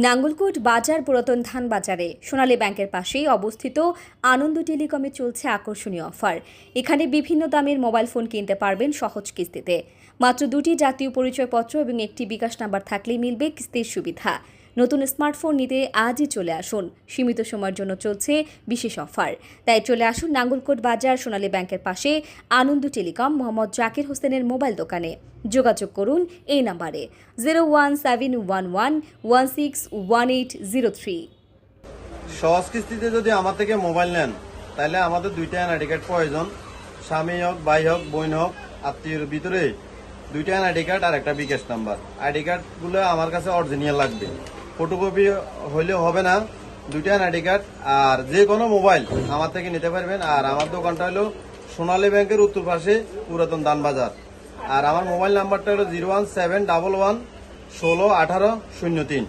নাঙ্গলকোট বাজার পুরাতন ধান বাজারে সোনালী ব্যাংকের পাশেই অবস্থিত আনন্দ টেলিকমে চলছে আকর্ষণীয় অফার। এখানে বিভিন্ন দামের মোবাইল ফোন কিনতে পারবেন সহজ কিস্তিতে। মাত্র 2টি জাতীয় পরিচয়পত্র এবং একটি বিকাশ নাম্বার থাকলেই মিলবে কিস্তির সুবিধা। নতুন স্মার্টফোন নিতে আজই চলে আসুন। সীমিত সময়ের জন্য চলছে বিশেষ অফার। তাই চলে আসুন নাঙ্গলকোট বাজার সোনালী ব্যাংকের পাশে আনন্দ টেলিকম মোহাম্মদ জাকির হোসেনের মোবাইল দোকানে। যোগাযোগ করুন এই নাম্বারে 01711161803। সহজ কিস্তিতে যদি আমার থেকে মোবাইল নেন তাহলে আমাদের 2টা এনআইডি কার্ড প্রয়োজন। স্বামী হোক, ভাই হোক, বোন হোক, আত্মীয়ের ভিতরে 2টা এনআইডি কার্ড আর একটা বিকাশ নাম্বার। আইডি কার্ডগুলো আমার কাছে অরিজিনাল লাগবে, ফটোকপি হইলেও হবে না। 2টা এনআইডি কার্ড আর যে কোনো মোবাইল আমার থেকে নিতে পারবেন। আর আমার দোকানটা হলো সোনালী ব্যাংকের উত্তর পাশে পুরাতন ধান বাজার। আর আমার মোবাইল নাম্বারটা হলো 01711161803।